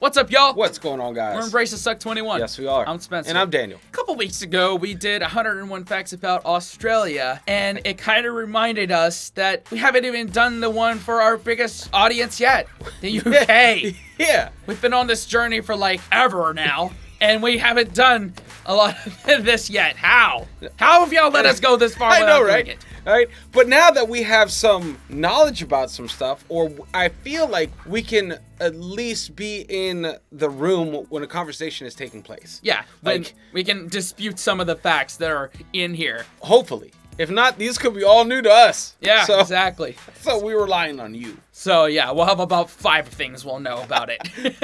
What's up, y'all? What's going on, guys? We're Embrace the Suck 21. Yes, we are. I'm Spencer. And I'm Daniel. A couple weeks ago, we did 101 facts about Australia, and it kind of reminded us that we haven't even done the one for our biggest audience yet, the UK. Yeah. We've been on this journey for like ever now, and we haven't done a lot of this yet. How? How have y'all let us go this far without doing it? Right? But now that we have some knowledge about some stuff, or I feel like we can at least be in the room when a conversation is taking place. Yeah, like we can dispute some of the facts that are in here. Hopefully. If not, these could be all new to us. Yeah, exactly. So we're relying on you. So yeah, we'll have about 5 things we'll know about it.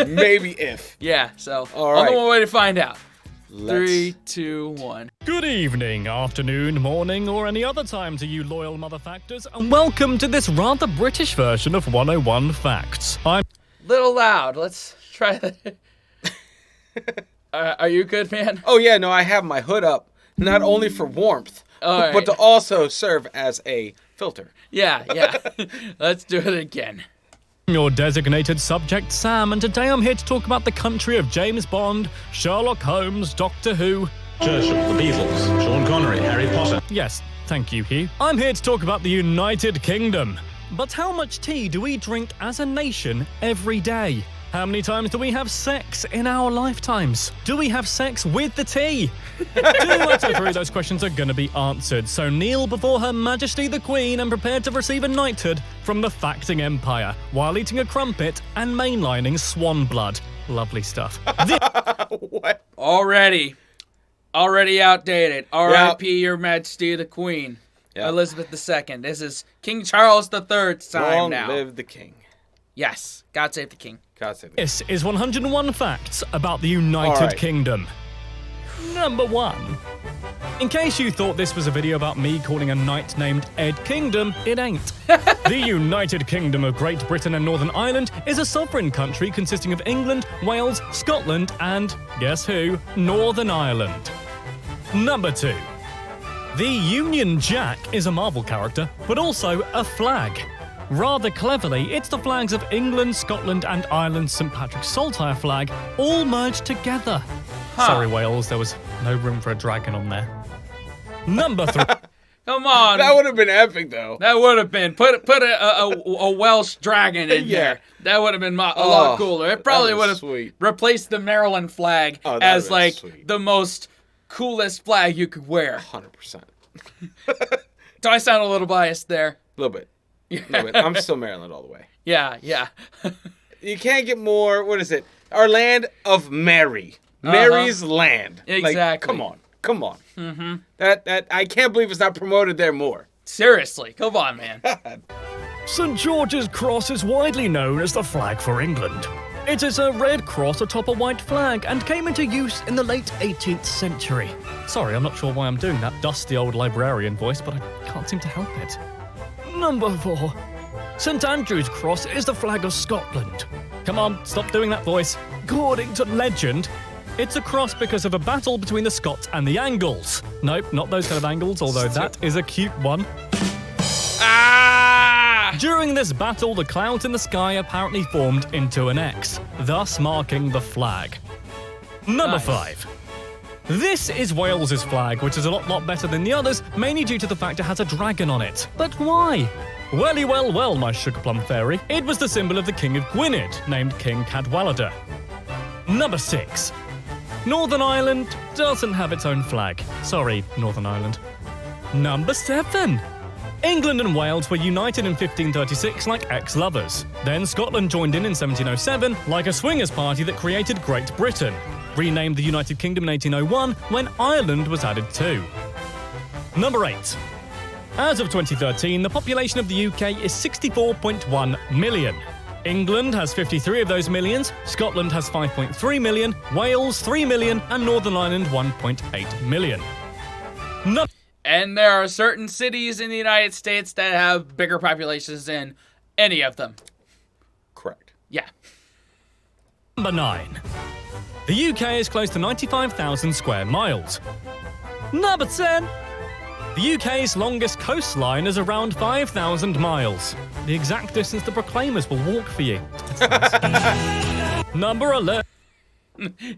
Maybe if. Yeah, so all right. On the way to find out. Let's... 3, 2, 1. Good evening, afternoon, morning, or any other time to you loyal motherfactors, and welcome to this rather British version of 101 Facts. I'm Little loud. Let's try that. Are you good, man? Oh yeah, no, I have my hood up, not only for warmth, but to also serve as a filter. Yeah. Let's do it again. your designated subject, Sam, and today I'm here to talk about the country of James Bond, Sherlock Holmes, Doctor Who, Churchill, the Beatles, Sean Connery, Harry Potter. Yes, thank you, Hugh. I'm here to talk about the United Kingdom. But how much tea do we drink as a nation every day? How many times do we have sex in our lifetimes? Do we have sex with the tea? 2 out of 3 of those questions are going to be answered, so kneel before Her Majesty the Queen and prepare to receive a knighthood from the Facting Empire while eating a crumpet and mainlining swan blood. Lovely stuff. What? Already outdated. R.I.P. Your Majesty the Queen. Yep. Elizabeth II. This is King Charles III's time Long now. live the king. Yes. God save the king. God save the king. This is 101 facts about the United Kingdom. Number 1. In case you thought this was a video about me calling a knight named Ed Kingdom, it ain't. The United Kingdom of Great Britain and Northern Ireland is a sovereign country consisting of England, Wales, Scotland, and, guess who, Northern Ireland. Number 2. The Union Jack is a Marvel character, but also a flag. Rather cleverly, it's the flags of England, Scotland, and Ireland's St. Patrick's Saltire flag all merged together. Sorry, Wales, there was no room for a dragon on there. Number 3. Come on. That would have been epic, though. That would have been. Put a Welsh dragon in there. That would have been a lot cooler. It probably would have replaced the Maryland flag as like the most coolest flag you could wear. 100%. Do I sound a little biased there? A little bit. I'm still Maryland all the way. Yeah. You can't get more, what is it? Our land of Mary. Mary's land. Exactly. Like, come on. Mm-hmm. That I can't believe it's not promoted there more. Seriously, come on, man. St. George's Cross is widely known as the flag for England. It is a red cross atop a white flag and came into use in the late 18th century. Sorry, I'm not sure why I'm doing that dusty old librarian voice, but I can't seem to help it. Number 4. St. Andrew's Cross is the flag of Scotland. Come on, stop doing that voice. According to legend, it's a cross because of a battle between the Scots and the Angles. Nope, not those kind of Angles, although that is a cute one. During this battle, the clouds in the sky apparently formed into an X, thus marking the flag. Number 5. This is Wales's flag, which is a lot better than the others, mainly due to the fact it has a dragon on it. But why? Well, my sugar plum fairy. It was the symbol of the King of Gwynedd, named King Cadwallader. Number 6. Northern Ireland doesn't have its own flag. Sorry, Northern Ireland. Number 7. England and Wales were united in 1536 like ex-lovers. Then Scotland joined in 1707 like a swingers party that created Great Britain. Renamed the United Kingdom in 1801 when Ireland was added too. Number 8. As of 2013, the population of the UK is 64.1 million. England has 53 of those millions, Scotland has 5.3 million, Wales 3 million, and Northern Ireland 1.8 million. And there are certain cities in the United States that have bigger populations than any of them. Correct. Yeah. Number 9. The UK is close to 95,000 square miles. Number 10. The UK's longest coastline is around 5,000 miles. The exact distance the Proclaimers will walk for you. Number 11.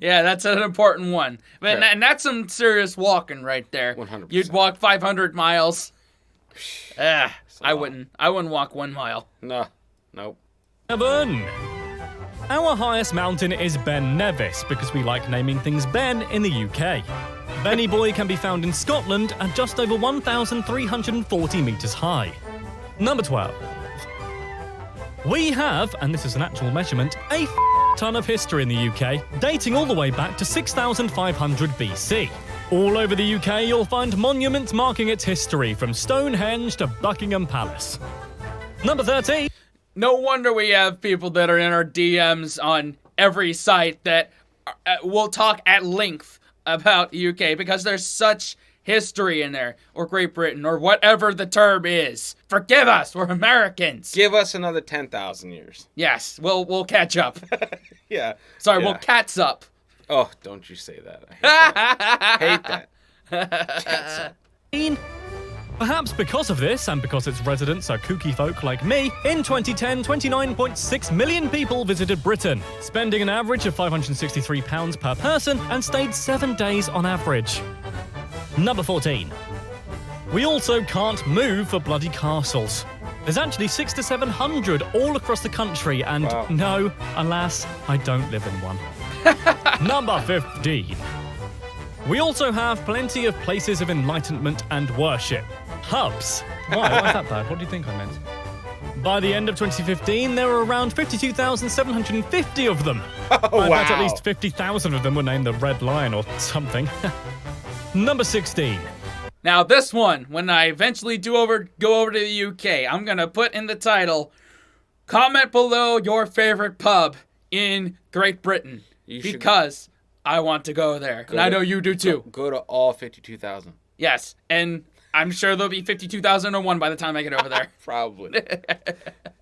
Yeah, that's an important one. But Yeah. and that's some serious walking right there. 100%. You'd walk 500 miles. I wouldn't. I wouldn't walk 1 mile. No. Nope. 7. Our highest mountain is Ben Nevis because we like naming things Ben in the UK. Benny Boy can be found in Scotland at just over 1,340 metres high. Number 12. We have, and this is an actual measurement, a ton of history in the UK, dating all the way back to 6,500 BC. All over the UK, you'll find monuments marking its history, from Stonehenge to Buckingham Palace. Number 13. No wonder we have people that are in our DMs on every site that will talk at length about the UK because there's such history in there, or Great Britain, or whatever the term is. Forgive us, we're Americans. Give us another 10,000 years. Yes, we'll catch up. Yeah. Sorry, Yeah. we'll catch up. Oh, don't you say that. I hate that. Cats up. Perhaps because of this, and because its residents are kooky folk like me, in 2010, 29.6 million people visited Britain, spending an average of £563 per person and stayed 7 days on average. Number 14. We also can't move for bloody castles. There's actually 600 to 700 all across the country, and no, alas, I don't live in one. Number 15. We also have plenty of places of enlightenment and worship. Hubs. Why is that bad? What do you think I meant? By the end of 2015, there were around 52,750 of them. Oh, I bet at wow. least 50,000 of them were named the Red Lion or something. Number 16. Now this one, when I eventually go over to the UK, I'm gonna put in the title, comment below your favorite pub in Great Britain. Because I want to go there. And I know you do too. Go to all 52,000. Yes, and I'm sure there'll be 52,001 by the time I get over there. Probably.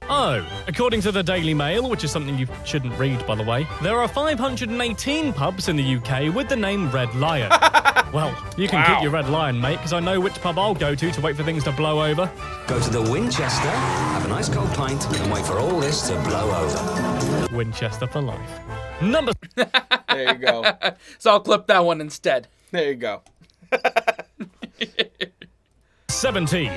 Oh, according to the Daily Mail, which is something you shouldn't read, by the way, there are 518 pubs in the UK with the name Red Lion. Well, you can keep your Red Lion, mate, because I know which pub I'll go to wait for things to blow over. Go to the Winchester, have a nice cold pint, and wait for all this to blow over. Winchester for life. Number... There you go. So I'll clip that one instead. There you go. 17.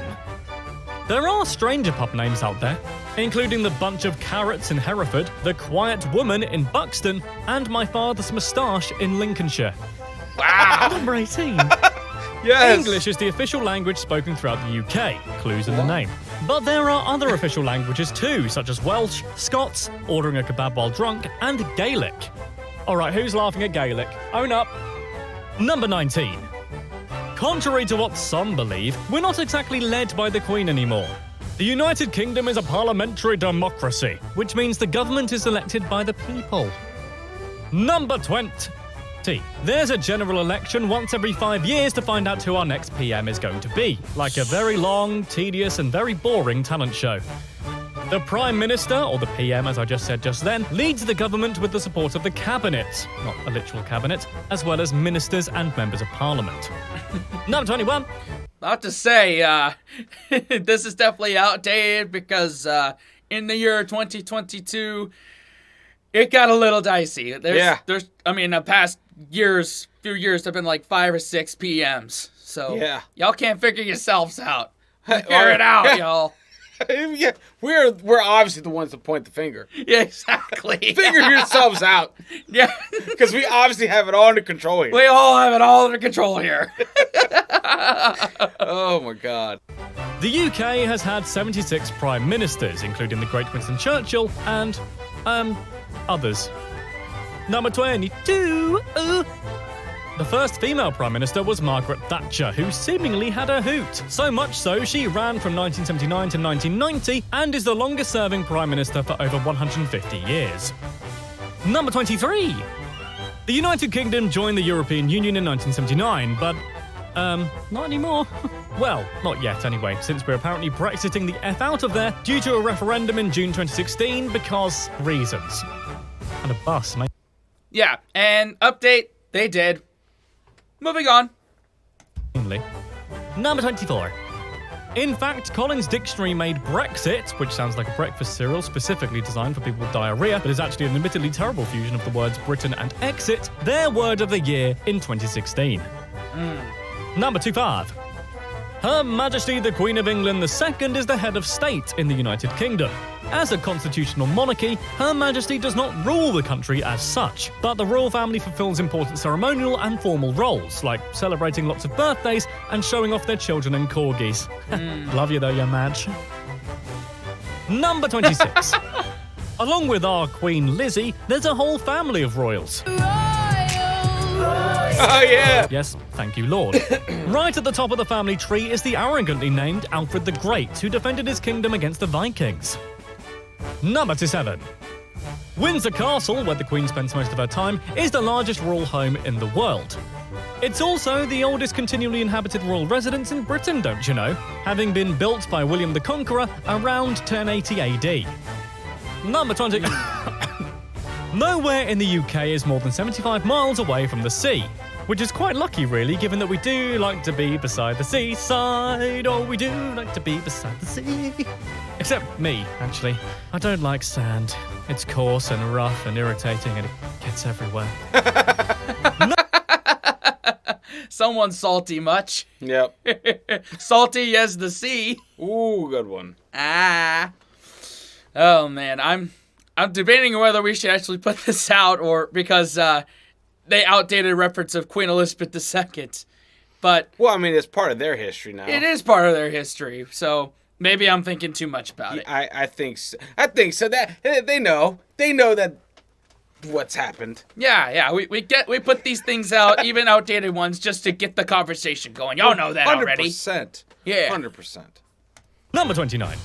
There are stranger pub names out there, including the Bunch of Carrots in Hereford, the Quiet Woman in Buxton, and My Father's Moustache in Lincolnshire. Wow. Number 18. Yes. English is the official language spoken throughout the UK, clues in the name. But there are other official languages too, such as Welsh, Scots, ordering a kebab while drunk, and Gaelic. Alright, who's laughing at Gaelic? Own up. Number 19. Contrary to what some believe, we're not exactly led by the Queen anymore. The United Kingdom is a parliamentary democracy, which means the government is elected by the people. Number 20. There's a general election once every 5 years to find out who our next PM is going to be, like a very long, tedious, and very boring talent show. The Prime Minister, or the PM as I just said just then, leads the government with the support of the Cabinet, not a literal cabinet, as well as ministers and members of Parliament. Number 21. Not to say, this is definitely outdated because in the year 2022, it got a little dicey. There's, I mean, the past few years have been like 5 or 6 PMs. So y'all can't figure yourselves out. Figure it out, y'all. Yeah, we're obviously the ones to point the finger. Yeah, exactly. Figure yourselves out. Yeah. Because we obviously have it all under control here. We all have it all under control here. Oh my God. The UK has had 76 prime ministers, including the great Winston Churchill and, others. Number 22. The first female prime minister was Margaret Thatcher, who seemingly had a hoot. So much so, she ran from 1979 to 1990 and is the longest-serving prime minister for over 150 years. Number 23. The United Kingdom joined the European Union in 1979, but, not anymore. Well, not yet anyway, since we're apparently Brexiting the F out of there due to a referendum in June 2016 because reasons. And a bus, mate. Yeah, and update, they did. Moving on. Number 24. In fact, Collins Dictionary made Brexit, which sounds like a breakfast cereal specifically designed for people with diarrhea, but is actually an admittedly terrible fusion of the words Britain and exit, their word of the year in 2016. Number 25. Her Majesty the Queen of England II is the head of state in the United Kingdom. As a constitutional monarchy, Her Majesty does not rule the country as such, but the royal family fulfills important ceremonial and formal roles, like celebrating lots of birthdays and showing off their children and corgis. Love you though, your Madge. Number 26. Along with our Queen Lizzie, there's a whole family of royals. Oh, yeah. Yes, thank you, Lord. Right at the top of the family tree is the arrogantly named Alfred the Great, who defended his kingdom against the Vikings. Number 27. Windsor Castle, where the Queen spends most of her time, is the largest royal home in the world. It's also the oldest continually inhabited royal residence in Britain, don't you know, having been built by William the Conqueror around 1080 AD. Number 20. Nowhere in the UK is more than 75 miles away from the sea, which is quite lucky, really, given that we do like to be beside the seaside. Oh, we do like to be beside the sea. Except me, actually. I don't like sand. It's coarse and rough and irritating, and it gets everywhere. Someone salty much. Yep. Salty as the sea. Ooh, good one. Oh man, I'm debating whether we should actually put this out or because they outdated reference of Queen Elizabeth II. But well, I mean, it's part of their history now. It is part of their history, so maybe I'm thinking too much about it. I think so. I think so. That they know that what's happened. Yeah. We put these things out, even outdated ones, just to get the conversation going. Y'all know that 100%. Already. 100%. Yeah. 100%. Number 29.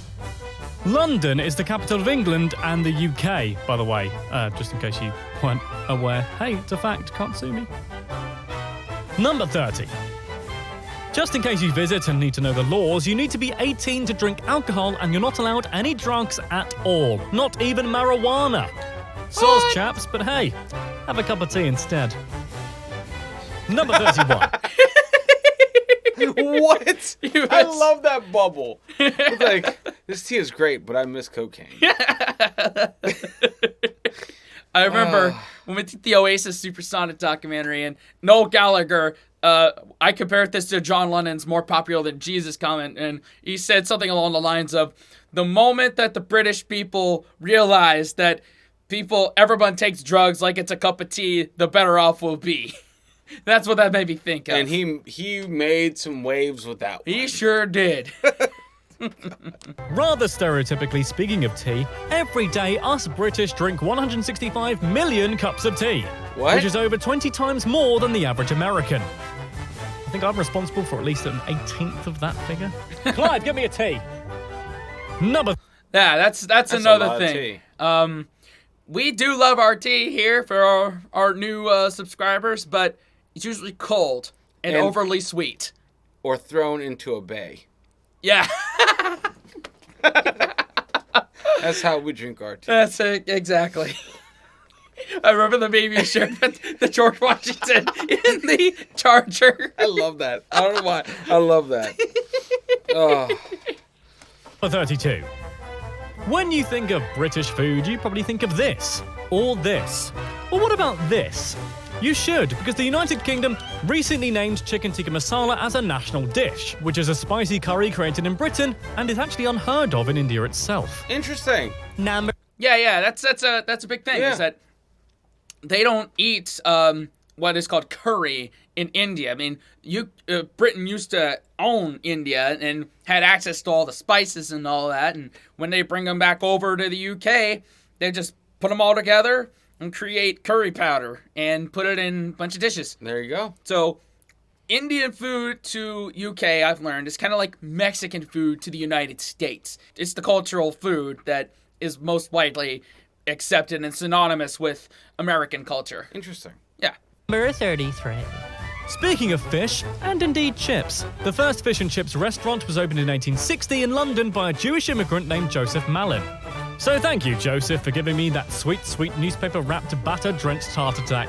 London is the capital of England and the UK, by the way, just in case you weren't aware. Hey, it's a fact, can't sue me. Number 30. Just in case you visit and need to know the laws, you need to be 18 to drink alcohol and you're not allowed any drugs at all, not even marijuana. Sauce, chaps, but hey, have a cup of tea instead. Number 31. What? I love that bubble. It's like, this tea is great, but I miss cocaine. I remember when we did the Oasis Supersonic documentary, and Noel Gallagher, I compared this to John Lennon's More Popular Than Jesus comment, and he said something along the lines of, the moment that the British people realize that everyone takes drugs like it's a cup of tea, the better off we'll be. That's what that made me think of. And he made some waves with that one. He sure did. Rather stereotypically, speaking of tea, every day us British drink 165 million cups of tea. What? Which is over 20 times more than the average American. I think I'm responsible for at least an 18th of that figure. Clyde, give me a tea. Yeah, that's another thing. We do love our tea here for our new subscribers, but it's usually cold and overly sweet. Or thrown into a bay. Yeah. That's how we drink our tea. That's it, exactly. I remember the baby shirt with the George Washington in the Charger. I love that. I don't know why. I love that. Oh. 32. When you think of British food, you probably think of this, or this. Well, what about this? You should, because the United Kingdom recently named chicken tikka masala as a national dish, which is a spicy curry created in Britain and is actually unheard of in India itself. Interesting. Yeah, that's a big thing, is that they don't eat what is called curry in India. I mean, Britain used to own India and had access to all the spices and all that, and when they bring them back over to the UK, they just put them all together and create curry powder and put it in a bunch of dishes. There you go. So, Indian food to UK, I've learned, is kind of like Mexican food to the United States. It's the cultural food that is most widely accepted and synonymous with American culture. Interesting. Yeah. Number 33. Speaking of fish, and indeed chips, the first fish and chips restaurant was opened in 1860 in London by a Jewish immigrant named Joseph Malin. So thank you, Joseph, for giving me that sweet, sweet newspaper-wrapped batter-drenched tart attack.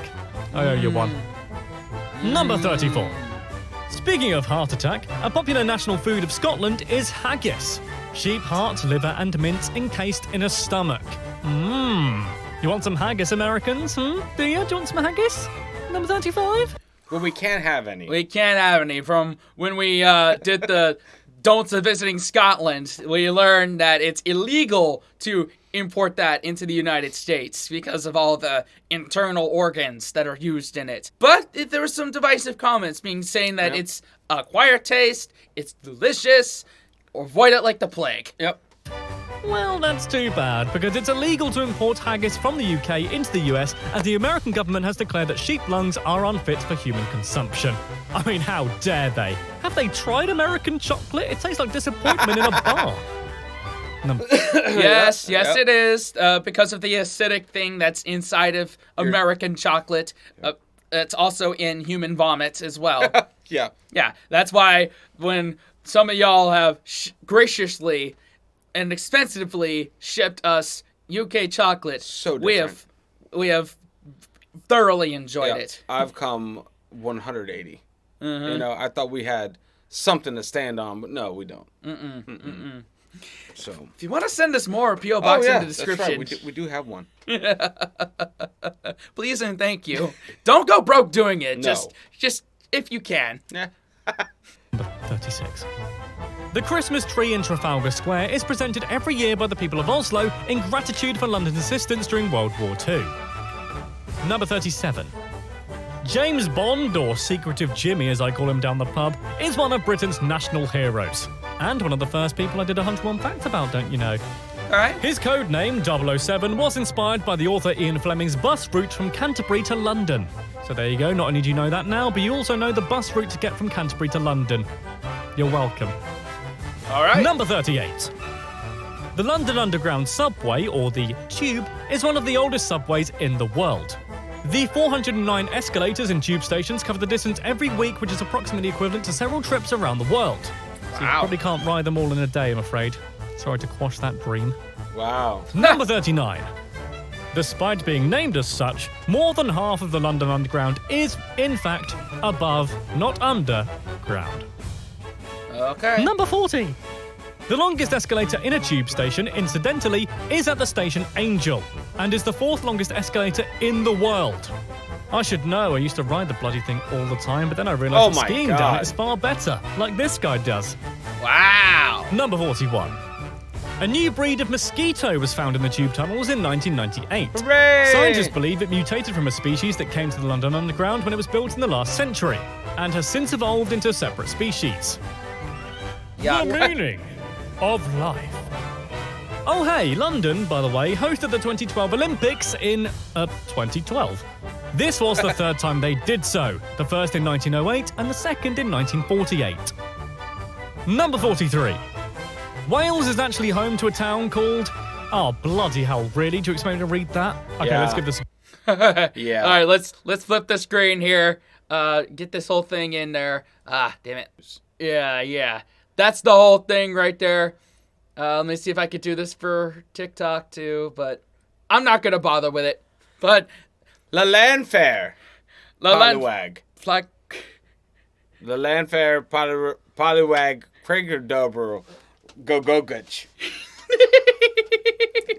I owe you one. Number 34. Speaking of heart attack, a popular national food of Scotland is haggis. Sheep heart, liver and mince encased in a stomach. Mmm. You want some haggis, Americans? Do you? Do you want some haggis? Number 35? Well, we can't have any. We can't have any. From when we did the don'ts of visiting Scotland, we learned that it's illegal to import that into the United States because of all the internal organs that are used in it. But there were some divisive comments saying that it's an acquired taste, it's delicious, or avoid it like the plague. Yep. Well, that's too bad, because it's illegal to import haggis from the UK into the US, as the American government has declared that sheep lungs are unfit for human consumption. I mean, how dare they? Have they tried American chocolate? It tastes like disappointment in a bar. Yes, it is, because of the acidic thing that's inside of American chocolate. It's also in human vomit as well. Yeah. Yeah, that's why when some of y'all have graciously and expensively shipped us UK chocolate, so we have thoroughly enjoyed it. I've come 180. You know, I thought we had something to stand on, but no, we don't. So, if you want to send us more, P.O. Box in the description. That's right. We do have one. Please and thank you. Don't go broke doing it. No. Just if you can. 36. The Christmas tree in Trafalgar Square is presented every year by the people of Oslo in gratitude for London's assistance during World War II. Number 37. James Bond, or Secretive Jimmy as I call him down the pub, is one of Britain's national heroes. And one of the first people I did 101 facts about, don't you know? Alright. His code name, 007, was inspired by the author Ian Fleming's bus route from Canterbury to London. So there you go, not only do you know that now, but you also know the bus route to get from Canterbury to London. You're welcome. Alright. Number 38. The London Underground subway, or the Tube, is one of the oldest subways in the world. The 409 escalators in tube stations cover the distance every week, which is approximately equivalent to several trips around the world. So you probably can't ride them all in a day, I'm afraid. Sorry to quash that dream. Wow. Number 39. Despite being named as such, more than half of the London Underground is, in fact, above, not underground. Okay. Number 40. The longest escalator in a tube station, incidentally, is at the station Angel, and is the fourth longest escalator in the world. I should know, I used to ride the bloody thing all the time, but then I realised that skiing down it is far better, like this guy does. Wow. Number 41. A new breed of mosquito was found in the tube tunnels in 1998. Hooray! Scientists believe it mutated from a species that came to the London Underground when it was built in the last century, and has since evolved into a separate species. Yeah. The meaning of life. Oh hey, London, by the way, hosted the 2012 Olympics in 2012. This was the third time they did so, the first in 1908 and the second in 1948. Number 43. Wales is actually home to a town called... Oh, bloody hell, really? Do you expect me to read that? Okay, let's give this... Yeah. All right, let's flip the screen here. Get this whole thing in there. Ah, damn it. Yeah. That's the whole thing right there. Let me see if I could do this for TikTok too, but I'm not going to bother with it. But... La Landfair. Polywag. Flag. La Landfair Polywag Krieger Go Gutch.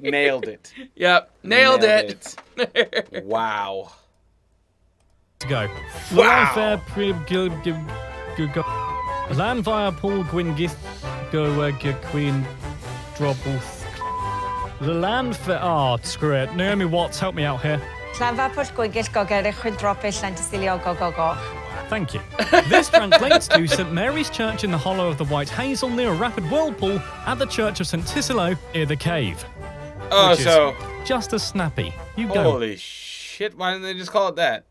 Nailed it. Yep, nailed it. Wow. To go. Wow. Landfire Paul Gwingith go Queen Drobuth. The Landfire. Oh, screw it. Naomi Watts, help me out here. Thank you. This translates to St Mary's Church in the hollow of the White Hazel near a rapid whirlpool at the Church of St Tisilo near the cave. Oh, which so... is just as snappy. You go. Holy shit, why didn't they just call it that?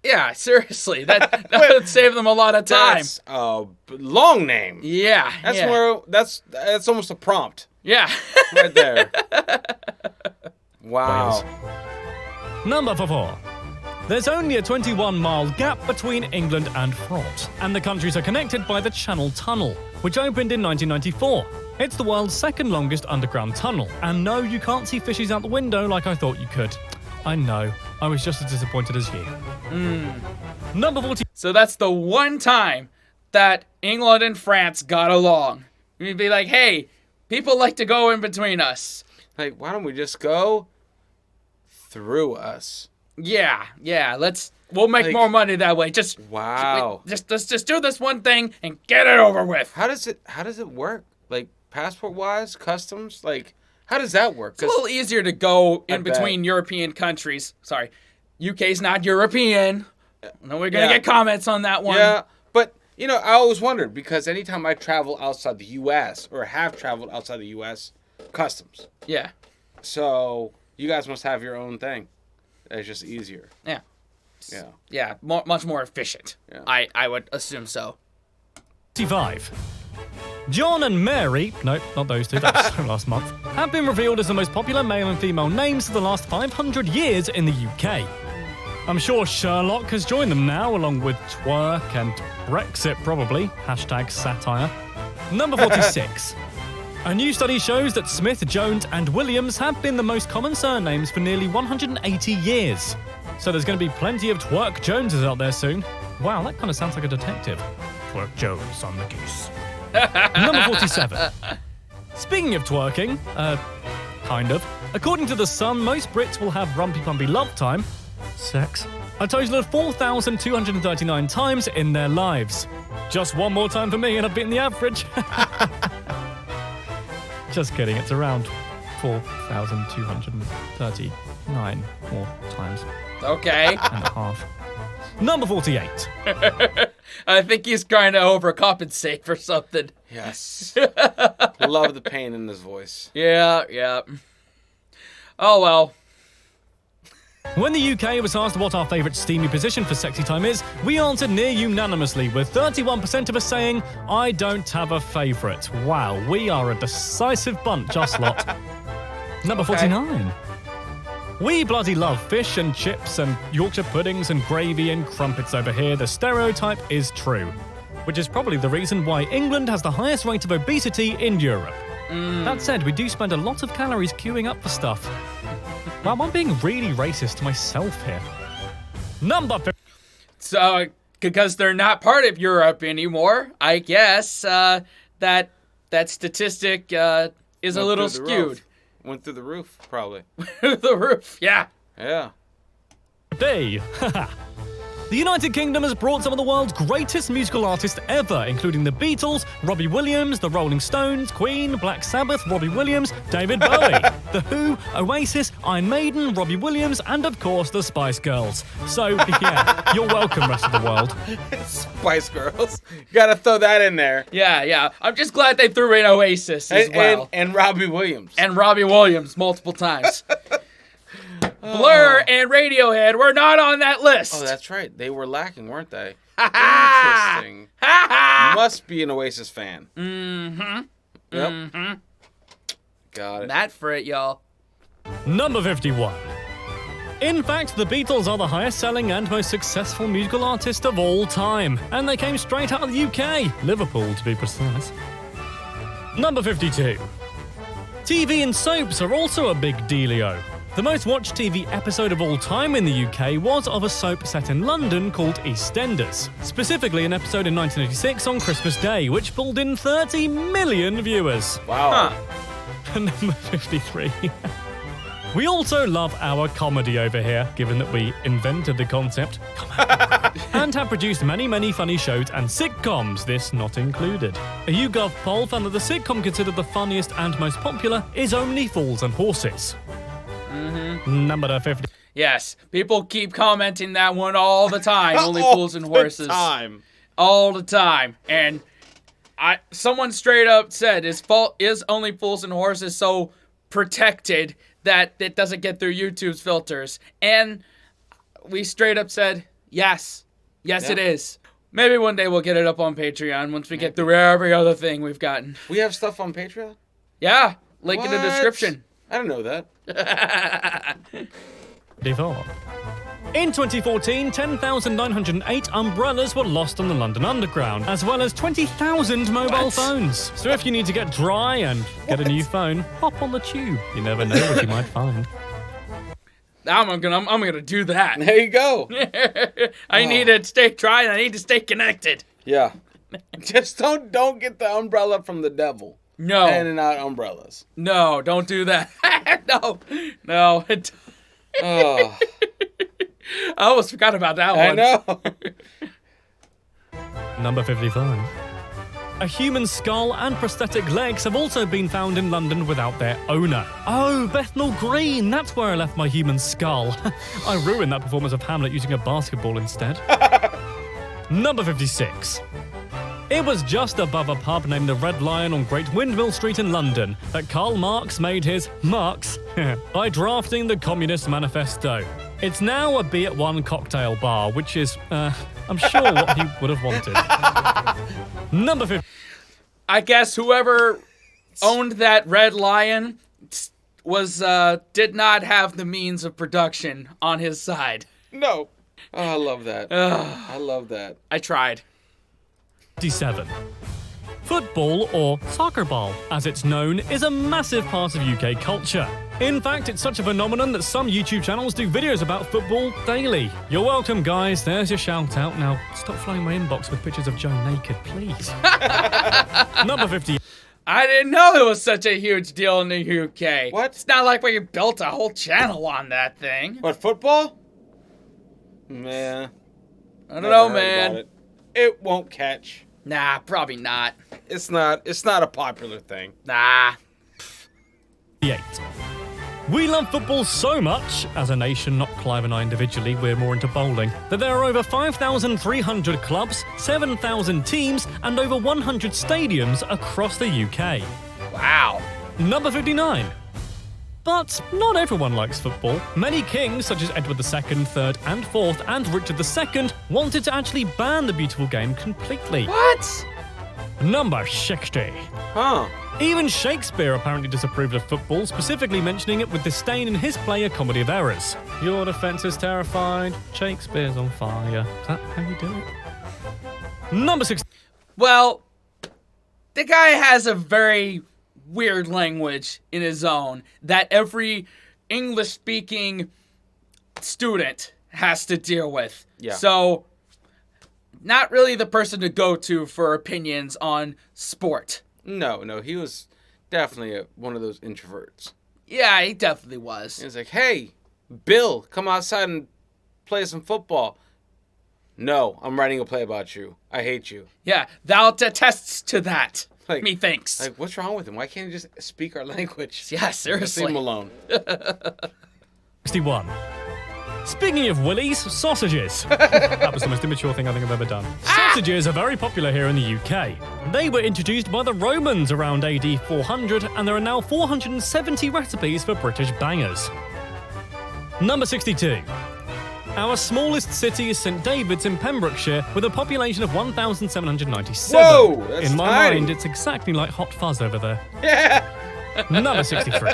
Yeah, seriously. That would save them a lot of time. That's a long name. Yeah. That's yeah. where... That's almost a prompt. Yeah. Right there. Wow. Wales. Number 4. There's only a 21-mile gap between England and France, and the countries are connected by the Channel Tunnel, which opened in 1994. It's the world's second longest underground tunnel, and no, you can't see fishes out the window like I thought you could. I know, I was just as disappointed as you. Number 40. So that's the one time that England and France got along. We'd be like, hey, people like to go in between us. Like, why don't we just go through us? Yeah, we'll make more money that way. Wow. Let's just do this one thing and get it over with. How does it work? Like, passport-wise, customs? Like, how does that work? It's a little easier to go in between European countries. Sorry, UK's not European. No, we're going to get comments on that one. Yeah, but, I always wondered, because anytime I travel outside the U.S., or have traveled outside the U.S., customs. Yeah. So, you guys must have your own thing. It's just easier. Yeah. Yeah. Yeah, much more efficient. Yeah. I would assume so. 25. John and Mary, no, not those two, that's last month, have been revealed as the most popular male and female names for the last 500 years in the UK. I'm sure Sherlock has joined them now, along with twerk and Brexit probably, #satire. Number 46. A new study shows that Smith, Jones and Williams have been the most common surnames for nearly 180 years. So there's going to be plenty of Twerk Joneses out there soon. Wow, that kind of sounds like a detective. Twerk Jones on the goose. Number 47. Speaking of twerking, kind of. According to The Sun, most Brits will have rumpy-pumpy love time, sex, a total of 4,239 times in their lives. Just one more time for me and I've beaten the average. Just kidding, it's around 4,239 more times. Okay. And a half. Number 48. I think he's trying to overcompensate for something. Yes. Love the pain in his voice. Yeah. Oh, well. When the UK was asked what our favourite steamy position for sexy time is, we answered near unanimously, with 31% of us saying, I don't have a favourite. Wow, we are a decisive bunch, us lot. Number 49. We bloody love fish and chips and Yorkshire puddings and gravy and crumpets over here. The stereotype is true. Which is probably the reason why England has the highest rate of obesity in Europe. That said, we do spend a lot of calories queuing up for stuff. Wow, I'm being really racist to myself here. Number 50. So, because they're not part of Europe anymore, I guess that statistic is a little skewed. Went through the roof, probably. The roof, yeah. Yeah. B. The United Kingdom has brought some of the world's greatest musical artists ever, including the Beatles, Robbie Williams, the Rolling Stones, Queen, Black Sabbath, Robbie Williams, David Bowie, The Who, Oasis, Iron Maiden, Robbie Williams, and of course the Spice Girls. So, yeah, you're welcome, rest of the world. Spice Girls. Gotta throw that in there. Yeah. I'm just glad they threw in Oasis as well. And Robbie Williams. And Robbie Williams multiple times. Blur and Radiohead were not on that list. Oh, that's right. They were lacking, weren't they? Interesting. Must be an Oasis fan. Mm-hmm. Yep. Mm-hmm. Got it. That for it, y'all. Number 51. In fact, the Beatles are the highest-selling and most successful musical artist of all time, and they came straight out of the UK, Liverpool to be precise. Number 52. TV and soaps are also a big dealio. The most watched TV episode of all time in the UK was of a soap set in London called EastEnders. Specifically, an episode in 1986 on Christmas Day, which pulled in 30 million viewers. Wow. Number 53. We also love our comedy over here, given that we invented the concept, and have produced many, many funny shows and sitcoms, this not included. A YouGov poll found that the sitcom considered the funniest and most popular is Only Fools and Horses. Mm-hmm. Number 50. Yes, people keep commenting that one all the time. Only Fools and Horses. All the time. And someone straight up said, is Only Fools and Horses so protected that it doesn't get through YouTube's filters? And we straight up said, yes. Yes, it is. Maybe one day we'll get it up on Patreon once we get through every other thing we've gotten. We have stuff on Patreon? Yeah, link in the description. I don't know that. In 2014, 10,908 umbrellas were lost on the London Underground, as well as 20,000 mobile phones. So if you need to get dry and get a new phone, hop on the tube. You never know what you might find. I'm gonna do that. There you go. I need to stay dry and I need to stay connected. Yeah. Just don't get the umbrella from the devil. No. Handing out umbrellas. No, don't do that. No. Oh. I almost forgot about that one. I know. Number 55. A human skull and prosthetic legs have also been found in London without their owner. Oh, Bethnal Green, that's where I left my human skull. I ruined that performance of Hamlet using a basketball instead. Number 56. It was just above a pub named the Red Lion on Great Windmill Street in London that Karl Marx made his marks by drafting the Communist Manifesto. It's now a be-at-one cocktail bar, which is, I'm sure what he would have wanted. Number 50. I guess whoever owned that Red Lion did not have the means of production on his side. No. Oh, I love that. I love that. I tried. 57. Football, or soccer ball, as it's known, is a massive part of UK culture. In fact, it's such a phenomenon that some YouTube channels do videos about football daily. You're welcome, guys. There's your shout out. Now, stop flooding my inbox with pictures of Joe naked, please. Number 50. I didn't know it was such a huge deal in the UK. What? It's not like we built a whole channel on that thing. What, football? Man. I don't know, man. It won't catch. Nah, probably not. It's not a popular thing. Nah. 8. We love football so much, as a nation, not Clive and I individually, we're more into bowling, that there are over 5,300 clubs, 7,000 teams, and over 100 stadiums across the UK. Wow. Number 59. But not everyone likes football. Many kings, such as Edward II, III, and IV, and Richard II, wanted to actually ban the beautiful game completely. What? Number 60. Huh. Even Shakespeare apparently disapproved of football, specifically mentioning it with disdain in his play A Comedy of Errors. Your defence is terrified, Shakespeare's on fire. Is that how you do it? Number 6. Well, the guy has a very weird language in his own that every English-speaking student has to deal with. Yeah. So, not really the person to go to for opinions on sport. No, he was definitely one of those introverts. Yeah, he definitely was. He was like, hey, Bill, come outside and play some football. No, I'm writing a play about you. I hate you. Yeah, thou attests to that. Like, methinks. Like, what's wrong with him? Why can't he just speak our language? Yeah, seriously. Leave him alone. 61. Speaking of willies, sausages. That was the most immature thing I think I've ever done. Sausages are very popular here in the UK. They were introduced by the Romans around AD 400, and there are now 470 recipes for British bangers. Number 62. Our smallest city is St David's in Pembrokeshire, with a population of 1,797. Whoa, that's in my tiny. mind, it's exactly like Hot Fuzz over there. Yeah. Number 63.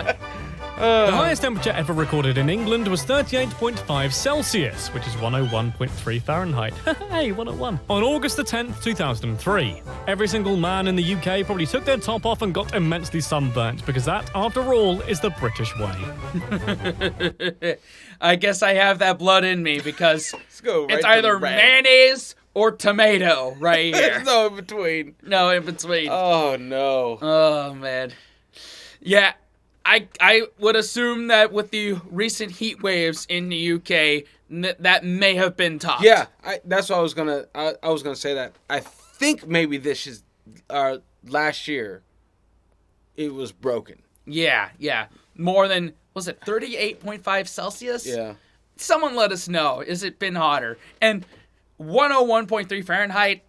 The highest temperature ever recorded in England was 38.5 Celsius, which is 101.3 Fahrenheit. Hey, 101. On August the 10th, 2003. Every single man in the UK probably took their top off and got immensely sunburnt, because that, after all, is the British way. I guess I have that blood in me because Go right it's to either red. mayonnaise or tomato right here. There's no in between. No in between. Oh, no. Oh, man. Yeah, I would assume that with the recent heat waves in the UK, that may have been topped. Yeah, that's what I was gonna say that. I think maybe this is last year. It was broken. Yeah. More than, was it 38.5 Celsius? Yeah. Someone let us know. Has it been hotter? And 101.3 Fahrenheit,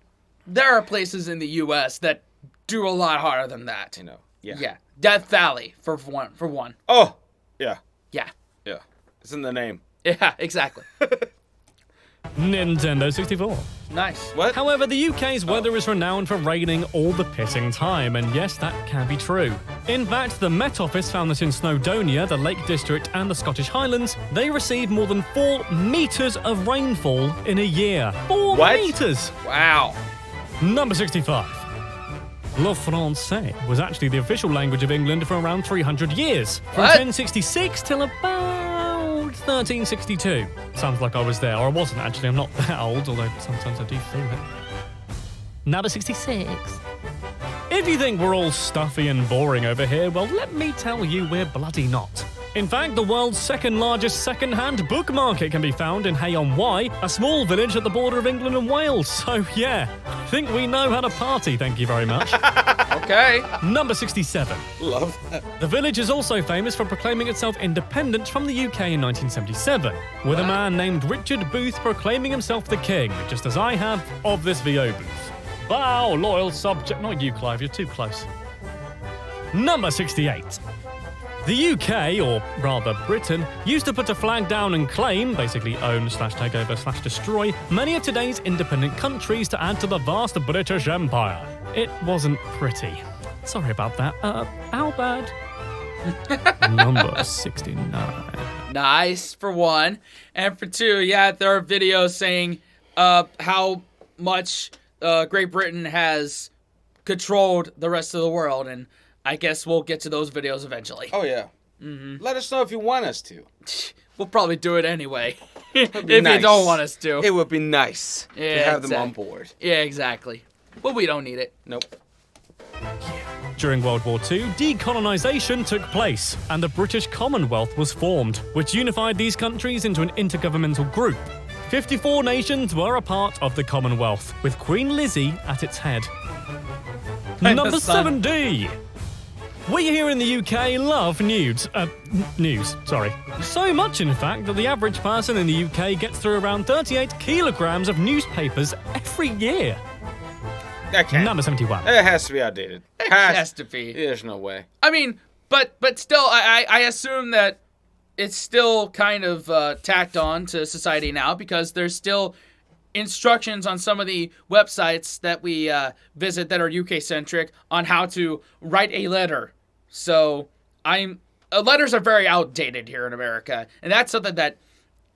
there are places in the U.S. that do a lot hotter than that. You know. Yeah. Yeah. Death Valley, for one. Oh, yeah. Yeah. Yeah. It's in the name. Yeah, exactly. Nintendo 64. Nice. What? However, the UK's weather is renowned for raining all the pissing time, and yes, that can be true. In fact, the Met Office found that in Snowdonia, the Lake District, and the Scottish Highlands, they receive more than 4 metres of rainfall in a year. 4 What? metres! Wow. Number 65. Le Français was actually the official language of England for around 300 years. From What? 1066 till about 1362. Sounds like I was there, or I wasn't actually, I'm not that old, although sometimes I do feel it. Number 66. If you think we're all stuffy and boring over here, well, let me tell you we're bloody not. In fact, the world's second largest second-hand book market can be found in Hay-on-Wye, a small village at the border of England and Wales. So yeah, I think we know how to party, thank you very much. Okay. Number 67. Love that. The village is also famous for proclaiming itself independent from the UK in 1977, with a man named Richard Booth proclaiming himself the king, just as I have of this VO booth. Bow, loyal subject. Not you, Clive, you're too close. Number 68. The UK, or rather Britain, used to put a flag down and claim, basically own/takeover/destroy, many of today's independent countries to add to the vast British Empire. It wasn't pretty. Sorry about that. How bad? Number 69. Nice, for one. And for two, yeah, there are videos saying how much Great Britain has controlled the rest of the world, and I guess we'll get to those videos eventually. Oh, yeah. Mm-hmm. Let us know if you want us to. We'll probably do it anyway. If nice. you don't want us to. It would be nice to have them on board. Yeah, exactly. But we don't need it. Nope. During World War II, decolonization took place, and the British Commonwealth was formed, which unified these countries into an intergovernmental group. 54 nations were a part of the Commonwealth, with Queen Lizzie at its head. Number 70. We here in the UK love news, sorry. So much, in fact, that the average person in the UK gets through around 38 kilograms of newspapers every year. That can't. Number 71. It has to be outdated. It has to be. There's no way. I mean, but still, I assume that it's still kind of tacked on to society now, because there's still instructions on some of the websites that we visit that are UK-centric on how to write a letter. So letters are very outdated here in America, and that's something that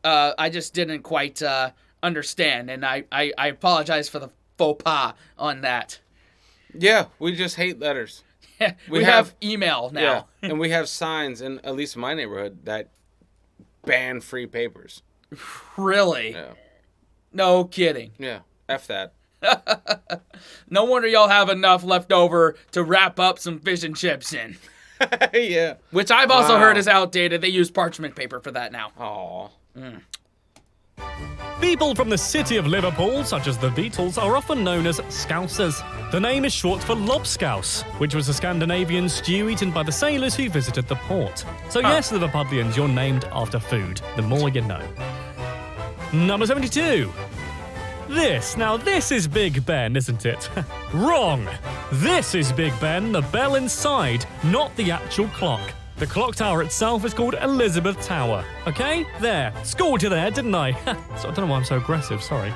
I just didn't quite understand, and I apologize for the faux pas on that. Yeah, we just hate letters. we have email now. Yeah, and we have signs in at least my neighborhood that ban free papers. Really? Yeah. No kidding. Yeah, F that. No wonder y'all have enough left over to wrap up some fish and chips in. Yeah. Which I've also heard is outdated. They use parchment paper for that now. Aw. People from the city of Liverpool, such as the Beatles, are often known as Scousers. The name is short for lobscouse, which was a Scandinavian stew eaten by the sailors who visited the port. So yes, Liverpudlians, you're named after food. The more you know. Number 72. This is Big Ben, isn't it? Wrong! This is Big Ben, the bell inside, not the actual clock. The clock tower itself is called Elizabeth Tower. Okay? There. Schooled you there, didn't I? So I don't know why I'm so aggressive, sorry.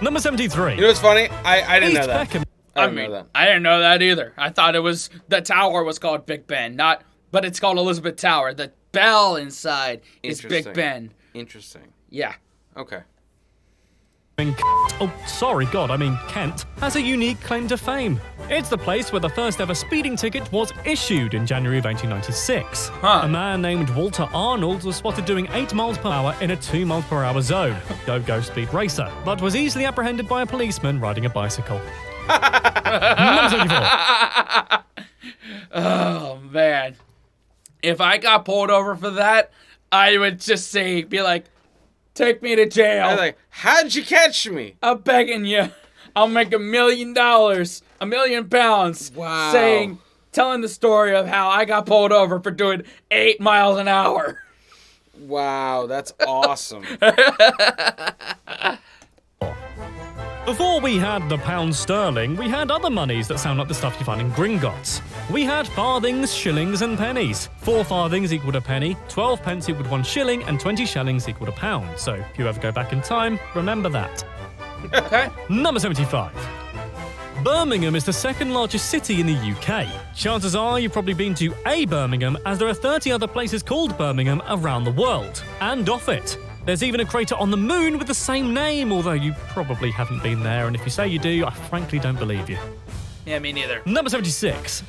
Number 73. You know what's funny? I didn't East know that. Peckham. I didn't know that. I didn't know that either. I thought the tower was called Big Ben, but it's called Elizabeth Tower. The bell inside is Big Ben. Interesting. Yeah. Okay. Kent, has a unique claim to fame. It's the place where the first ever speeding ticket was issued in January of 1896. A man named Walter Arnold was spotted doing 8 miles per hour in a 2 miles per hour zone. Go speed racer, but was easily apprehended by a policeman riding a bicycle. Number 74. Oh, man. If I got pulled over for that, I would just be like, take me to jail. I was like, how'd you catch me? I'm begging you. I'll make $1 million, £1 million. Wow. Telling the story of how I got pulled over for doing 8 miles an hour. Wow, that's awesome. Before we had the pound sterling, we had other monies that sound like the stuff you find in Gringotts. We had farthings, shillings, and pennies. 4 farthings equaled a penny, 12 pence equaled 1 shilling, and 20 shillings equaled a pound. So if you ever go back in time, remember that. Okay. Number 75. Birmingham is the second largest city in the UK. Chances are you've probably been to a Birmingham, as there are 30 other places called Birmingham around the world. And off it. There's even a crater on the moon with the same name, although you probably haven't been there, and if you say you do, I frankly don't believe you. Yeah, me neither. Number 76.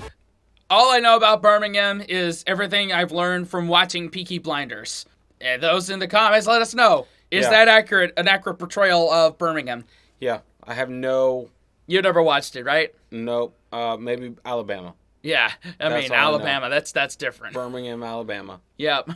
All I know about Birmingham is everything I've learned from watching Peaky Blinders. And those in the comments, let us know. Is that accurate? An accurate portrayal of Birmingham? Yeah, I have no You never watched it, right? Nope. Maybe Alabama. Yeah, I mean Alabama. That's different. Birmingham, Alabama. Yep.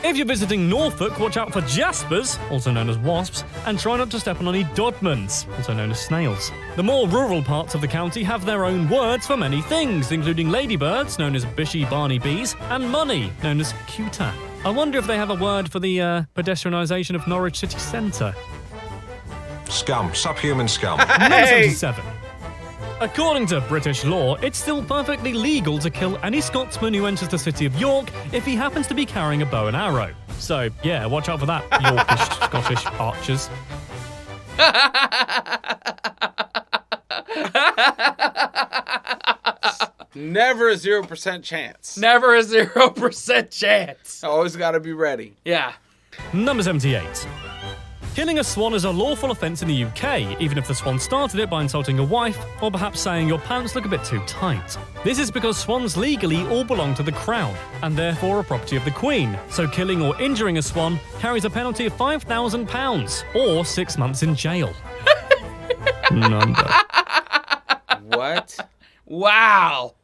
If you're visiting Norfolk, watch out for jaspers, also known as wasps, and try not to step on any dodmans, also known as snails. The more rural parts of the county have their own words for many things, including ladybirds, known as bishy barney bees, and money, known as cuta. I wonder if they have a word for the pedestrianisation of Norwich city centre. Scum. Subhuman scum. Number 77. According to British law, it's still perfectly legal to kill any Scotsman who enters the city of York if he happens to be carrying a bow and arrow. So, yeah, watch out for that, Yorkish Scottish archers. Never a 0% chance. Never a 0% chance. Always got to be ready. Yeah. Number 78. Killing a swan is a lawful offence in the UK, even if the swan started it by insulting a wife, or perhaps saying your pants look a bit too tight. This is because swans legally all belong to the crown, and therefore are property of the Queen, so killing or injuring a swan carries a penalty of £5,000, or 6 months in jail. Number. What? Wow.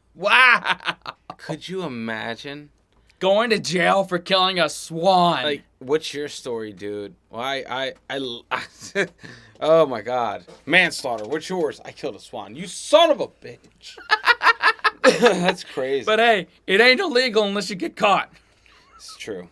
Could you imagine? Going to jail for killing a swan. Like, what's your story, dude? Well, oh my God. Manslaughter, what's yours? I killed a swan. You son of a bitch. That's crazy. But hey, it ain't illegal unless you get caught. It's true.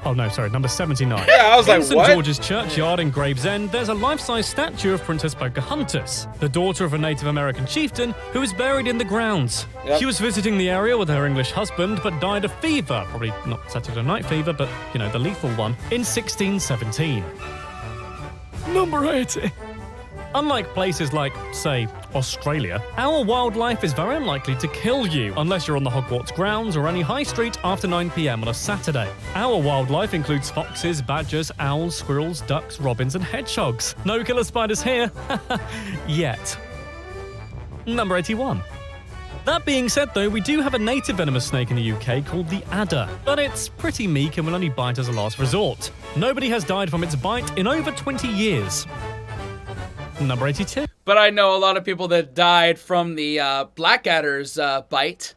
Number 79. Yeah, I was like, in St. what? George's Churchyard in Gravesend, there's a life-size statue of Princess Pocahontas, the daughter of a Native American chieftain who is buried in the grounds. Yep. She was visiting the area with her English husband, but died of fever, probably not Saturday night fever, but, the lethal one, in 1617. Number 80. Unlike places like, say, Australia, our wildlife is very unlikely to kill you unless you're on the Hogwarts grounds or any high street after 9 p.m. on a Saturday. Our wildlife includes foxes, badgers, owls, squirrels, ducks, robins, and hedgehogs. No killer spiders here. Yet. Number 81. That being said, though, we do have a native venomous snake in the UK called the adder, but it's pretty meek and will only bite as a last resort. Nobody has died from its bite in over 20 years. Number 82. But I know a lot of people that died from the blackadder's bite.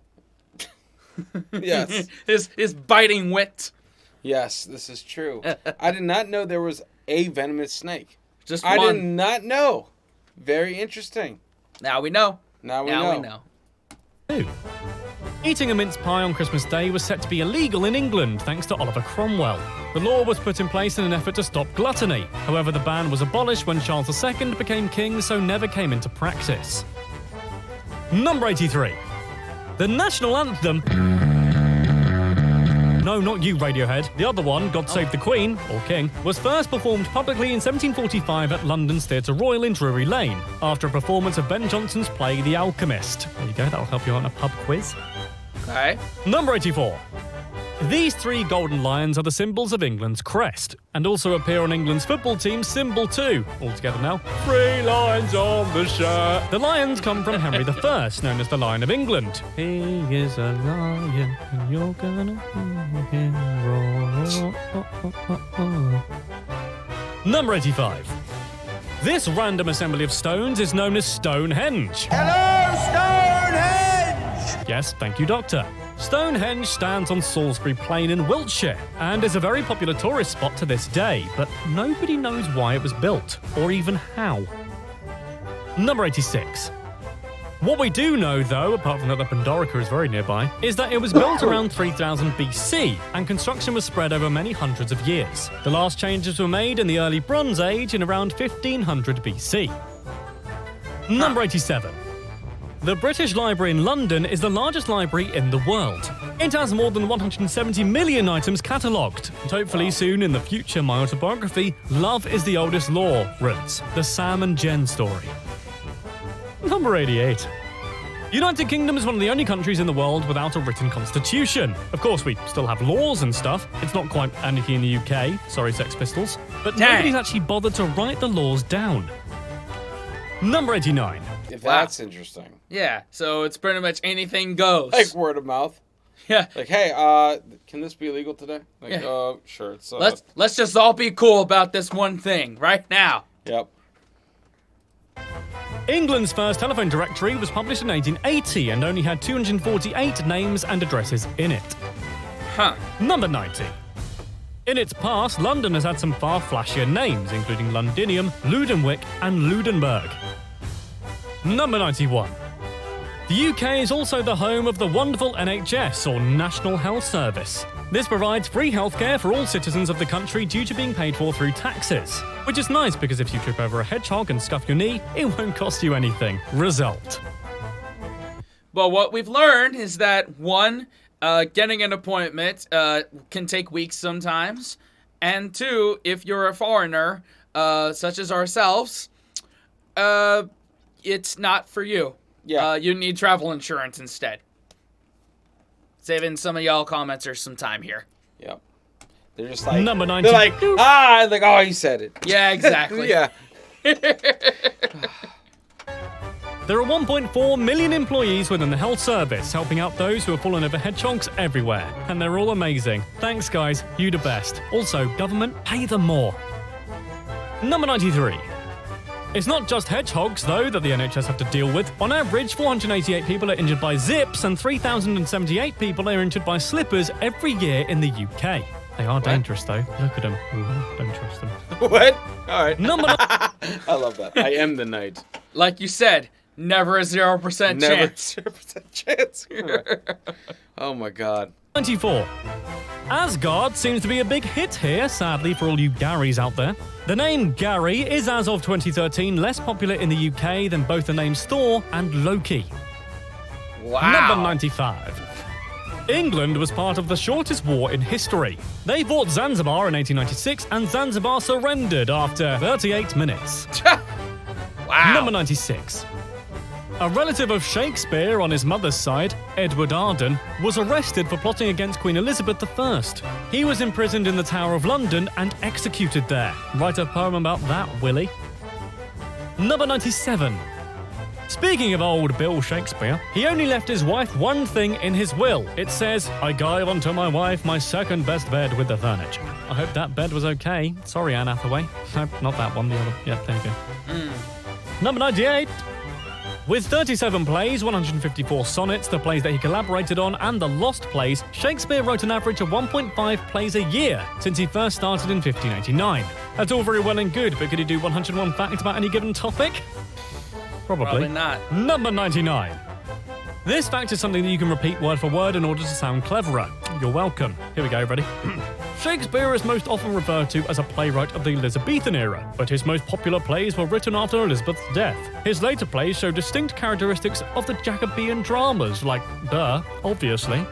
Yes. his biting wit. Yes, this is true. I did not know there was a venomous snake. Just I one. did not know. Very interesting. Now we know. Now we know. Eating a mince pie on Christmas Day was set to be illegal in England thanks to Oliver Cromwell. The law was put in place in an effort to stop gluttony. However, the ban was abolished when Charles II became king, so never came into practice. Number 83. The national anthem... No, not you, Radiohead. The other one, God Save the Queen, or King, was first performed publicly in 1745 at London's Theatre Royal in Drury Lane, after a performance of Ben Jonson's play The Alchemist. There you go, that'll help you on a pub quiz. Okay. Number 84. These 3 golden lions are the symbols of England's crest, and also appear on England's football team's symbol too. All together now. 3 lions on the shirt. The lions come from Henry I, known as the Lion of England. He is a lion, and you're gonna hear him roar. Number 85. This random assembly of stones is known as Stonehenge. Hello, Stonehenge! Yes, thank you, Doctor. Stonehenge stands on Salisbury Plain in Wiltshire and is a very popular tourist spot to this day, but nobody knows why it was built, or even how. Number 86. What we do know, though, apart from that the Pandorica is very nearby, is that it was built around 3000 BC, and construction was spread over many hundreds of years. The last changes were made in the early Bronze Age in around 1500 BC. Number 87. The British Library in London is the largest library in the world. It has more than 170 million items catalogued, and hopefully soon in the future my autobiography, Love is the Oldest Law, writes the Sam and Jen story. Number 88. United Kingdom is one of the only countries in the world without a written constitution. Of course, we still have laws and stuff. It's not quite anarchy in the UK, sorry Sex Pistols, but nobody's actually bothered to write the laws down. Number 89. If that's interesting. Yeah, so it's pretty much anything goes. Like word of mouth. Yeah. Like, hey, can this be illegal today? Like, Yeah. sure. It's, Let's just all be cool about this one thing right now. Yep. England's first telephone directory was published in 1880 and only had 248 names and addresses in it. Huh. Number 90. In its past, London has had some far flashier names, including Londinium, Ludenwick, and Ludenberg. Number 91. The UK is also the home of the wonderful NHS, or National Health Service. This provides free healthcare for all citizens of the country due to being paid for through taxes. Which is nice because if you trip over a hedgehog and scuff your knee, it won't cost you anything. Result. Well, what we've learned is that, one, getting an appointment can take weeks sometimes. And two, if you're a foreigner, such as ourselves, it's not for you. Yeah. You need travel insurance instead. Saving some of y'all commenters some time here. Yep. They're just like... Number 90. They're like, oh, he said it. Yeah, exactly. Yeah. There are 1.4 million employees within the health service, helping out those who have fallen over hedgehogs everywhere. And they're all amazing. Thanks, guys. You the best. Also, government, pay them more. Number 93. It's not just hedgehogs, though, that the NHS have to deal with. On average, 488 people are injured by zips and 3,078 people are injured by slippers every year in the UK. They are dangerous, though. Look at them. Ooh, don't trust them. What? All right. Number... I love that. I am the knight. Like you said, never a 0% chance. Never 0% chance. Oh, my God. 94. Asgard seems to be a big hit here, sadly for all you Garys out there. The name Gary is, as of 2013, less popular in the UK than both the names Thor and Loki. Wow. Number 95. England was part of the shortest war in history. They fought Zanzibar in 1896, and Zanzibar surrendered after 38 minutes. Wow. Number 96. A relative of Shakespeare on his mother's side, Edward Arden, was arrested for plotting against Queen Elizabeth I. He was imprisoned in the Tower of London and executed there. Write a poem about that, Willie. Number 97. Speaking of old Bill Shakespeare, he only left his wife one thing in his will. It says, "I gave unto my wife my second best bed with the furniture." I hope that bed was okay. Sorry, Anne Hathaway. Nope, not that one, the other. Yep, there you go. Number 98. With 37 plays, 154 sonnets, the plays that he collaborated on, and the lost plays, Shakespeare wrote an average of 1.5 plays a year since he first started in 1589. That's all very well and good, but could he do 101 facts about any given topic? Probably not. Number 99. This fact is something that you can repeat word for word in order to sound cleverer. You're welcome. Here we go, ready? Shakespeare is most often referred to as a playwright of the Elizabethan era, but his most popular plays were written after Elizabeth's death. His later plays show distinct characteristics of the Jacobean dramas, like, duh, obviously.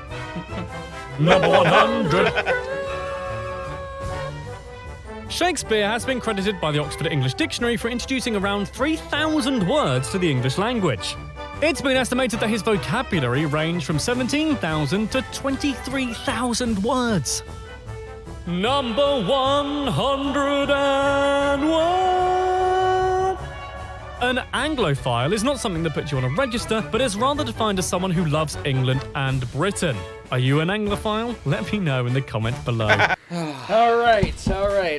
Number 100. Shakespeare has been credited by the Oxford English Dictionary for introducing around 3,000 words to the English language. It's been estimated that his vocabulary ranged from 17,000 to 23,000 words. Number 101. An Anglophile is not something that puts you on a register, but is rather defined as someone who loves England and Britain. Are you an Anglophile? Let me know in the comment below. All right.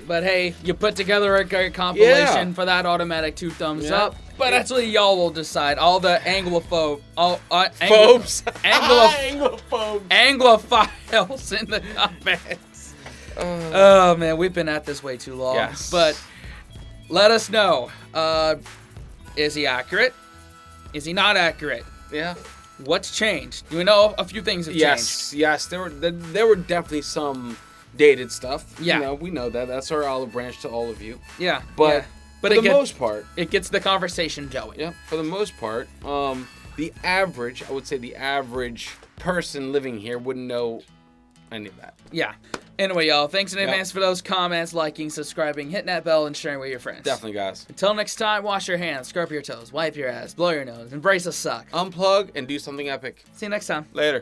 But hey, you put together a great compilation for that automatic 2 thumbs up. But that's what y'all will decide. All the Anglophiles in the comments. Oh man, we've been at this way too long. Yes. But let us know. Is he accurate? Is he not accurate? Yeah. What's changed? Do we know a few things have changed? Yes. There were definitely some dated stuff. Yeah. You know, we know that. That's our olive branch to all of you. Yeah. But for the most part, it gets the conversation going. Yeah. For the most part, I would say the average person living here wouldn't know any of that. Yeah. Anyway, y'all, thanks in advance for those comments, liking, subscribing, hitting that bell, and sharing with your friends. Definitely, guys. Until next time, wash your hands, scrub your toes, wipe your ass, blow your nose, embrace a suck. Unplug and do something epic. See you next time. Later.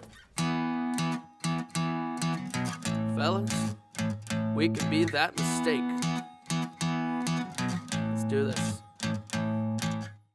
Fellas, we can be that mistake. Let's do this.